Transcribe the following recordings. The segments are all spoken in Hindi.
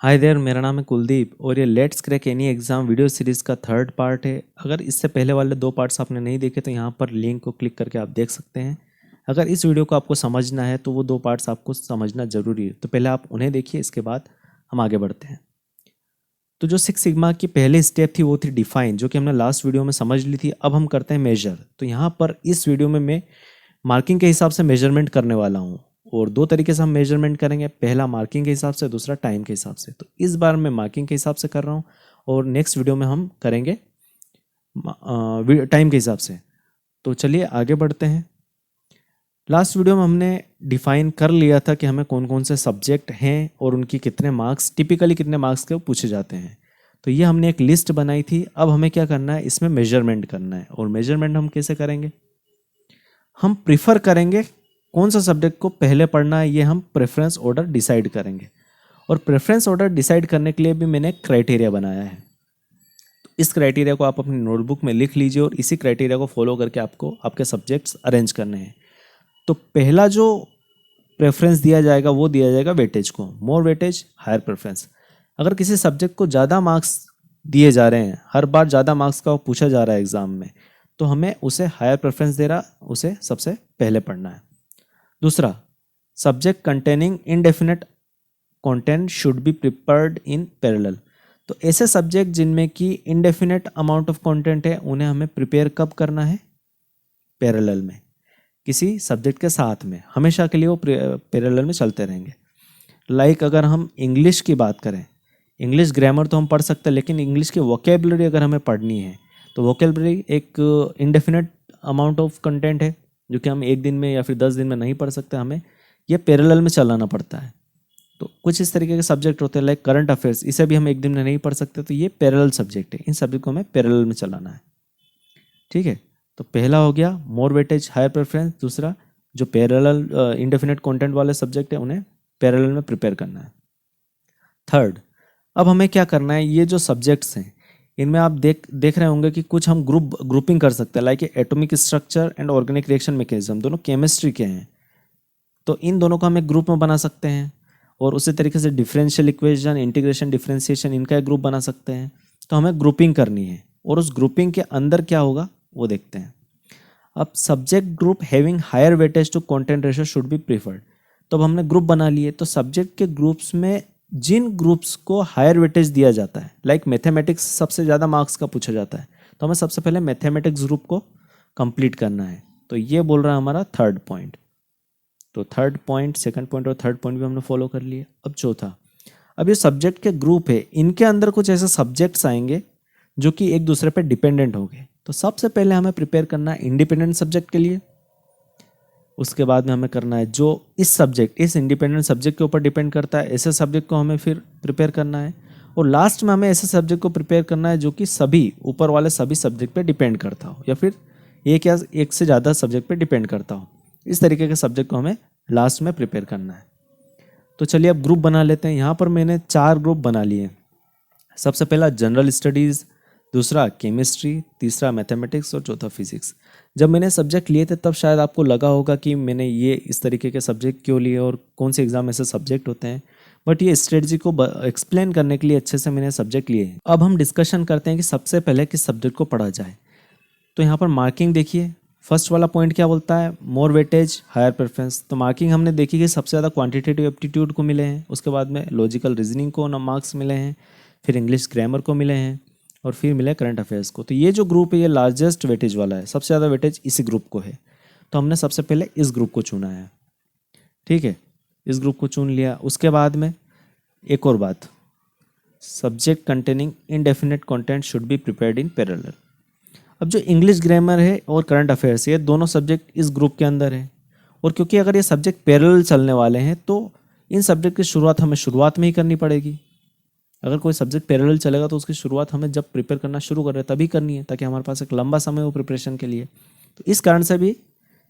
हाय देयर, मेरा नाम है कुलदीप और ये let's crack any exam video series का थर्ड पार्ट है। अगर इससे पहले वाले दो पार्ट्स आपने नहीं देखे तो यहाँ पर लिंक को क्लिक करके आप देख सकते हैं। अगर इस वीडियो को आपको समझना है तो वो दो पार्ट्स आपको समझना ज़रूरी है, तो पहले आप उन्हें देखिए, इसके बाद हम आगे बढ़ते हैं। तो जो सिक्स सिग्मा की पहली स्टेप थी वो थी डिफाइन, जो कि हमने लास्ट वीडियो में समझ ली थी। अब हम करते हैं मेजर। तो यहाँ पर इस वीडियो में मैं मार्किंग के हिसाब से मेजरमेंट करने वाला हूँ और दो तरीके से हम मेजरमेंट करेंगे, पहला मार्किंग के हिसाब से, दूसरा टाइम के हिसाब से। तो इस बार मैं मार्किंग के हिसाब से कर रहा हूँ और नेक्स्ट वीडियो में हम करेंगे टाइम के हिसाब से। तो चलिए आगे बढ़ते हैं। लास्ट वीडियो में हमने डिफाइन कर लिया था कि हमें कौन कौन से सब्जेक्ट हैं और उनकी कितने मार्क्स, टिपिकली कितने मार्क्स के पूछे जाते हैं। तो ये हमने एक लिस्ट बनाई थी। अब हमें क्या करना है, इसमें मेजरमेंट करना है। और मेजरमेंट हम कैसे करेंगे, हम प्रिफर करेंगे कौन सा सब्जेक्ट को पहले पढ़ना है, ये हम प्रेफरेंस ऑर्डर डिसाइड करेंगे। और प्रेफरेंस ऑर्डर डिसाइड करने के लिए भी मैंने क्राइटेरिया बनाया है। तो इस क्राइटेरिया को आप अपनी नोटबुक में लिख लीजिए और इसी क्राइटेरिया को फॉलो करके आपको आपके सब्जेक्ट्स अरेंज करने हैं। तो पहला जो प्रेफरेंस दिया जाएगा वो दिया जाएगा वेटेज को, मोर वेटेज हायर प्रेफरेंस। अगर किसी सब्जेक्ट को ज़्यादा मार्क्स दिए जा रहे हैं, हर बार ज़्यादा मार्क्स का पूछा जा रहा है एग्जाम में, तो हमें उसे हायर प्रेफरेंस दे रहा, उसे सबसे पहले पढ़ना है। दूसरा, subject containing indefinite content should be prepared in parallel. तो ऐसे सब्जेक्ट जिनमें कि इनडेफिनेट अमाउंट ऑफ कंटेंट है, उन्हें हमें प्रिपेयर कब करना है, पैरेलल में, किसी सब्जेक्ट के साथ में। हमेशा के लिए वो पैरेलल में चलते रहेंगे। लाइक अगर हम इंग्लिश की बात करें, इंग्लिश ग्रामर तो हम पढ़ सकते हैं, लेकिन इंग्लिश की वोकेबलरी अगर हमें पढ़नी है तो वोकेबलरी एक इनडेफिनेट अमाउंट ऑफ कंटेंट है, जो कि हम एक दिन में या फिर 10 दिन में नहीं पढ़ सकते, हमें ये पैरेलल में चलाना पड़ता है। तो कुछ इस तरीके के सब्जेक्ट होते हैं, लाइक करंट अफेयर्स, इसे भी हम एक दिन में नहीं पढ़ सकते, तो ये पैरेलल सब्जेक्ट है। इन सब्जेक्ट को हमें पैरेलल में चलाना है। ठीक है, तो पहला हो गया मोर वेटेज हायर प्रेफरेंस। दूसरा, जो पैरेलल इंडेफिनेट कंटेंट वाले सब्जेक्ट है उन्हें पैरेलल में प्रिपेयर करना है। थर्ड, अब हमें क्या करना है, ये जो सब्जेक्ट्स हैं इनमें आप देख रहे होंगे कि कुछ हम ग्रुपिंग कर सकते हैं, like atomic structure and organic reaction mechanism, दोनों केमिस्ट्री के हैं। तो इन दोनों को हम एक ग्रुप में बना सकते हैं। और उसी तरीके से डिफरेंशियल इक्वेशन, इंटीग्रेशन, डिफरेंशिएशन, इनका एक ग्रुप बना सकते हैं। तो हमें ग्रुपिंग करनी है और उस ग्रुपिंग के अंदर क्या होगा वो देखते हैं। अब subject group having higher weightage to content ratio should be preferred. तो अब हमने ग्रुप बना लिए, तो सब्जेक्ट के ग्रुप्स में जिन ग्रुप्स को हायर वेटेज दिया जाता है, लाइक मैथमेटिक्स सबसे ज़्यादा मार्क्स का पूछा जाता है, तो हमें सबसे पहले मैथमेटिक्स ग्रुप को कंप्लीट करना है। तो ये बोल रहा है हमारा थर्ड पॉइंट। तो थर्ड पॉइंट, सेकंड पॉइंट और थर्ड पॉइंट भी हमने फॉलो कर लिए। अब चौथा, अब ये सब्जेक्ट के ग्रुप है, इनके अंदर कुछ ऐसे सब्जेक्ट्स आएंगे जो कि एक दूसरे पर डिपेंडेंट होंगे। तो सबसे पहले हमें प्रिपेयर करना है इंडिपेंडेंट सब्जेक्ट के लिए। उसके बाद में हमें करना है जो इस इंडिपेंडेंट सब्जेक्ट के ऊपर डिपेंड करता है, ऐसे सब्जेक्ट को हमें फिर प्रिपेयर करना है। और लास्ट में हमें ऐसे सब्जेक्ट को प्रिपेयर करना है जो कि सभी ऊपर वाले सभी सब्जेक्ट पे डिपेंड करता हो, या फिर एक या एक से ज़्यादा सब्जेक्ट पे डिपेंड करता हो। इस तरीके के सब्जेक्ट को हमें लास्ट में प्रिपेयर करना है। तो चलिए अब ग्रुप बना लेते हैं। यहाँ पर मैंने 4 ग्रुप बना लिए। सबसे पहला जनरल स्टडीज़, दूसरा केमिस्ट्री, तीसरा मैथमेटिक्स और चौथा फिजिक्स। जब मैंने सब्जेक्ट लिए थे तब शायद आपको लगा होगा कि मैंने ये इस तरीके के सब्जेक्ट क्यों लिए और कौन से एग्जाम ऐसे सब्जेक्ट होते हैं, बट ये स्ट्रेटजी को एक्सप्लेन करने के लिए अच्छे से मैंने सब्जेक्ट लिए हैं। अब हम डिस्कशन करते हैं कि सबसे पहले किस सब्जेक्ट को पढ़ा जाए। तो यहाँ पर मार्किंग देखिए, फर्स्ट वाला पॉइंट क्या बोलता है, मोर वेटेज हायर प्रेफरेंस। तो मार्किंग हमने देखी कि सबसे ज़्यादा क्वांटिटेटिव एप्टीट्यूड को मिले हैं, उसके बाद में लॉजिकल रीजनिंग को मार्क्स मिले हैं, फिर इंग्लिश ग्रामर को मिले हैं, और फिर मिले करंट अफेयर्स को। तो ये जो ग्रुप है ये लार्जेस्ट वेटेज वाला है, सबसे ज़्यादा वेटेज इसी ग्रुप को है। तो हमने सबसे पहले इस ग्रुप को चुना है। ठीक है, इस ग्रुप को चुन लिया। उसके बाद में एक और बात, subject containing indefinite content should be prepared in parallel. अब जो इंग्लिश ग्रामर है और करंट अफेयर्स, ये दोनों सब्जेक्ट इस ग्रुप के अंदर है। और क्योंकि अगर ये सब्जेक्ट पैरेलल चलने वाले हैं तो इन सब्जेक्ट की शुरुआत हमें शुरुआत में ही करनी पड़ेगी। अगर कोई सब्जेक्ट पैरेलल चलेगा तो उसकी शुरुआत हमें जब प्रिपेयर करना शुरू कर रहे हैं तभी करनी है, ताकि हमारे पास एक लंबा समय हो प्रिपरेशन के लिए। तो इस कारण से भी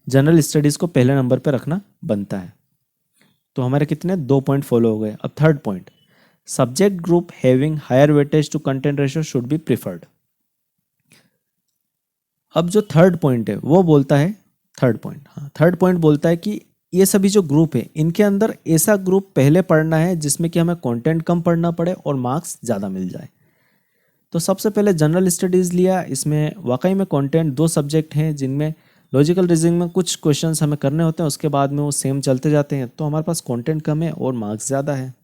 जनरल स्टडीज़ को पहले नंबर पर रखना बनता है। तो हमारे कितने 2 पॉइंट फॉलो हो गए। अब third point, subject group having higher weightage to content ratio should be preferred. अब जो थर्ड पॉइंट है वो बोलता है, थर्ड पॉइंट बोलता है कि ये सभी जो ग्रुप है इनके अंदर ऐसा ग्रुप पहले पढ़ना है जिसमें कि हमें कंटेंट कम पढ़ना पड़े और मार्क्स ज़्यादा मिल जाए। तो सबसे पहले जनरल स्टडीज़ लिया। इसमें वाकई में कंटेंट 2 सब्जेक्ट हैं जिनमें लॉजिकल रीजनिंग में कुछ क्वेश्चंस हमें करने होते हैं, उसके बाद में वो सेम चलते जाते हैं, तो हमारे पास कंटेंट कम है और मार्क्स ज़्यादा है।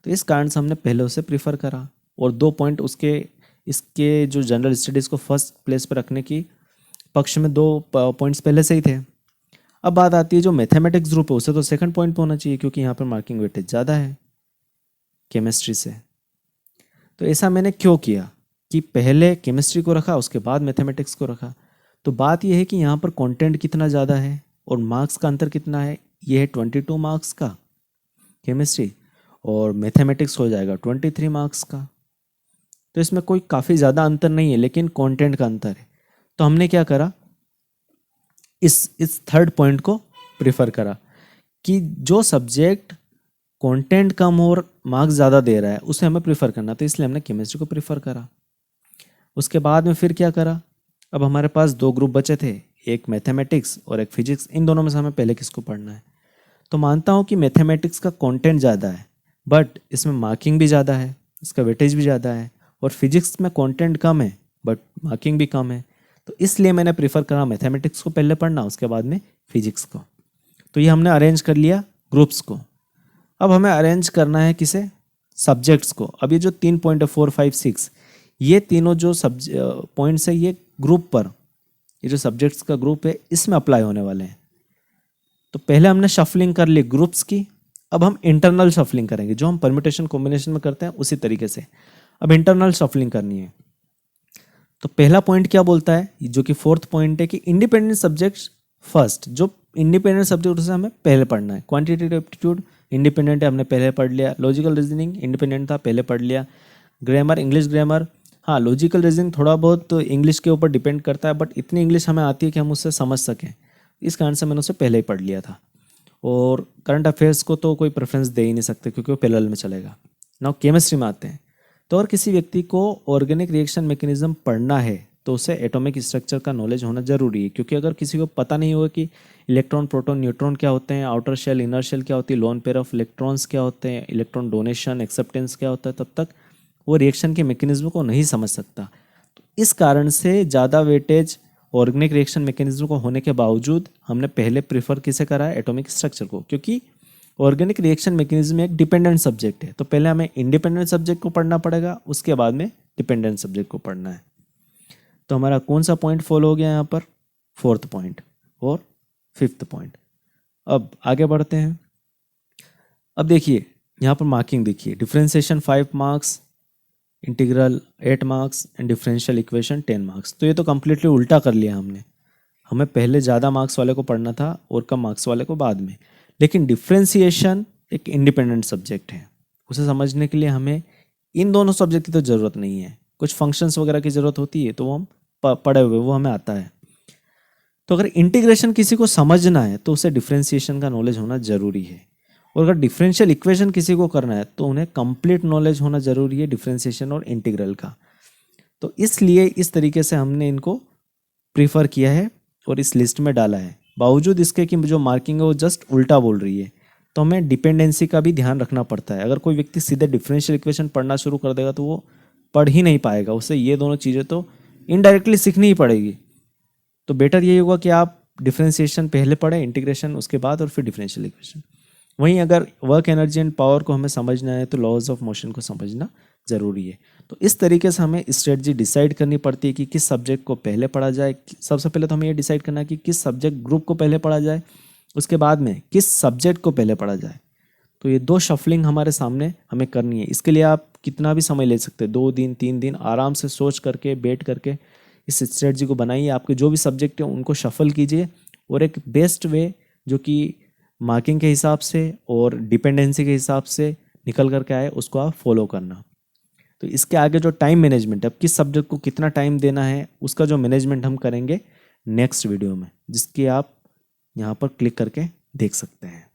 तो इस कारण से हमने पहले उसे प्रीफर करा और 2 पॉइंट इसके जो जनरल स्टडीज़ को फर्स्ट प्लेस पर रखने की पक्ष में 2 पॉइंट्स पहले से ही थे। अब बात आती है जो मैथमेटिक्स ग्रुप है उसे तो सेकंड पॉइंट पे होना चाहिए क्योंकि यहाँ पर मार्किंग वेटेज ज़्यादा है केमिस्ट्री से। तो ऐसा मैंने क्यों किया कि पहले केमिस्ट्री को रखा उसके बाद मैथमेटिक्स को रखा। तो बात यह है कि यहाँ पर कंटेंट कितना ज़्यादा है और मार्क्स का अंतर कितना है। ये है 22 मार्क्स का केमिस्ट्री और मैथमेटिक्स हो जाएगा 23 मार्क्स का। तो इसमें कोई काफ़ी ज़्यादा अंतर नहीं है लेकिन कंटेंट का अंतर है। तो हमने क्या करा, इस थर्ड पॉइंट को प्रेफर करा कि जो सब्जेक्ट कंटेंट कम और मार्क्स ज़्यादा दे रहा है उसे हमें प्रेफर करना, तो इसलिए हमने केमिस्ट्री को प्रेफर करा। उसके बाद में फिर क्या करा, अब हमारे पास 2 ग्रुप बचे थे, एक मैथमेटिक्स और एक फिजिक्स। इन दोनों में से हमें पहले किसको पढ़ना है। तो मानता हूँ कि मैथमेटिक्स का कंटेंट ज़्यादा है बट इसमें मार्किंग भी ज़्यादा है, इसका वेटेज भी ज़्यादा है, और फिजिक्स में कंटेंट कम है बट मार्किंग भी कम है। तो इसलिए मैंने प्रीफर करा मैथमेटिक्स को पहले पढ़ना, उसके बाद में फिजिक्स को। तो ये हमने अरेंज कर लिया ग्रुप्स को। अब हमें अरेंज करना है किसे, सब्जेक्ट्स को। अब ये जो 3 पॉइंट है 4, 5, 6, ये तीनों जो पॉइंट्स है ये ग्रुप पर, ये जो सब्जेक्ट्स का ग्रुप है इसमें अप्लाई होने वाले हैं। तो पहले हमने शफलिंग कर ली ग्रुप्स की। अब हम इंटरनल शफलिंग करेंगे जो हम परम्यूटेशन कॉम्बिनेशन में करते हैं उसी तरीके से। अब इंटरनल शफलिंग करनी है। तो पहला पॉइंट क्या बोलता है, जो कि 4th पॉइंट है कि इंडिपेंडेंट सब्जेक्ट्स फर्स्ट। जो इंडिपेंडेंट सब्जेक्ट उसे हमें पहले पढ़ना है। क्वांटिटेटिव एप्टीट्यूड इंडिपेंडेंट है, हमने पहले पढ़ लिया। लॉजिकल रीजनिंग इंडिपेंडेंट था, पहले पढ़ लिया। ग्रामर, इंग्लिश ग्रामर, हाँ लॉजिकल रीजनिंग थोड़ा बहुत तो इंग्लिश के ऊपर डिपेंड करता है बट इतनी इंग्लिश हमें आती है कि हम उससे समझ सकें, इस कारण से मैंने उसे पहले ही पढ़ लिया था। और करंट अफेयर्स को तो कोई प्रेफरेंस दे ही नहीं सकते क्योंकि वो पैरेलल में चलेगा। नाउ केमिस्ट्री में आते हैं। तो अगर किसी व्यक्ति को ऑर्गेनिक रिएक्शन मैकेनिज्म पढ़ना है तो उसे एटॉमिक स्ट्रक्चर का नॉलेज होना जरूरी है, क्योंकि अगर किसी को पता नहीं होगा कि इलेक्ट्रॉन, प्रोटॉन, न्यूट्रॉन क्या होते हैं, आउटर शेल, इनर शेल क्या होती है, लोन पेयर ऑफ इलेक्ट्रॉन्स क्या होते हैं, इलेक्ट्रॉन डोनेशन, एक्सेप्टेंस क्या होता है, तब तक वो रिएक्शन के मैकेनिज्म को नहीं समझ सकता। तो इस कारण से ज़्यादा वेटेज ऑर्गेनिक रिएक्शन मैकेनिज्म को होने के बावजूद हमने पहले प्रीफर किसे करा है, एटॉमिक स्ट्रक्चर को, क्योंकि ऑर्गेनिक रिएक्शन मैकेनिज्म एक डिपेंडेंट सब्जेक्ट है। तो पहले हमें इंडिपेंडेंट सब्जेक्ट को पढ़ना पड़ेगा, उसके बाद में डिपेंडेंट सब्जेक्ट को पढ़ना है। तो हमारा कौन सा पॉइंट फॉलो हो गया यहाँ पर, 4th पॉइंट और 5th पॉइंट। अब आगे बढ़ते हैं। अब देखिए यहाँ पर मार्किंग देखिए, differentiation 5 marks, integral 8 marks and differential equation 10 marks. तो ये तो कम्प्लीटली उल्टा कर लिया हमने। हमें पहले ज़्यादा मार्क्स वाले को पढ़ना था और कम मार्क्स वाले को बाद में। लेकिन डिफरेंशिएशन एक इंडिपेंडेंट सब्जेक्ट है, उसे समझने के लिए हमें इन दोनों सब्जेक्ट की तो ज़रूरत नहीं है। कुछ फंक्शंस वगैरह की ज़रूरत होती है तो वो हम पढ़े हुए, वो हमें आता है। तो अगर इंटीग्रेशन किसी को समझना है तो उसे डिफरेंशिएशन का नॉलेज होना ज़रूरी है, और अगर डिफरेंशियल इक्वेशन किसी को करना है तो उन्हें कंप्लीट नॉलेज होना ज़रूरी है डिफरेंशिएशन और इंटीग्रल का। तो इसलिए इस तरीके से हमने इनको प्रीफर किया है और इस लिस्ट में डाला है। बावजूद इसके कि जो मार्किंग है वो जस्ट उल्टा बोल रही है, तो हमें डिपेंडेंसी का भी ध्यान रखना पड़ता है। अगर कोई व्यक्ति सीधे डिफरेंशियल इक्वेशन पढ़ना शुरू कर देगा तो वो पढ़ ही नहीं पाएगा, उसे ये दोनों चीज़ें तो इनडायरेक्टली सीखनी ही पड़ेगी। तो बेटर यही होगा कि आप डिफरेंशिएशन पहले पढ़ें, इंटीग्रेशन उसके बाद, और फिर डिफरेंशियल इक्वेशन। वहीं अगर वर्क, एनर्जी एंड पावर को हमें समझना है तो लॉज ऑफ मोशन को समझना ज़रूरी है। तो इस तरीके से हमें स्ट्रेटजी डिसाइड करनी पड़ती है कि किस सब्जेक्ट को पहले पढ़ा जाए। सबसे पहले तो हमें ये डिसाइड करना है कि किस सब्जेक्ट ग्रुप को पहले पढ़ा जाए, उसके बाद में किस सब्जेक्ट को पहले पढ़ा जाए। तो ये 2 शफलिंग हमारे सामने हमें करनी है। इसके लिए आप कितना भी समय ले सकते हैं, 2 दिन 3 दिन आराम से सोच करके बैठ करके इस स्ट्रेटजी को बनाइए। आपके जो भी सब्जेक्ट हैं उनको शफल कीजिए और एक बेस्ट वे जो कि मार्किंग के हिसाब से और डिपेंडेंसी के हिसाब से निकल करके आए उसको आप फॉलो करना। तो इसके आगे जो टाइम मैनेजमेंट है, अब किस सब्जेक्ट को कितना टाइम देना है, उसका जो मैनेजमेंट हम करेंगे नेक्स्ट वीडियो में, जिसकी आप यहाँ पर क्लिक करके देख सकते हैं।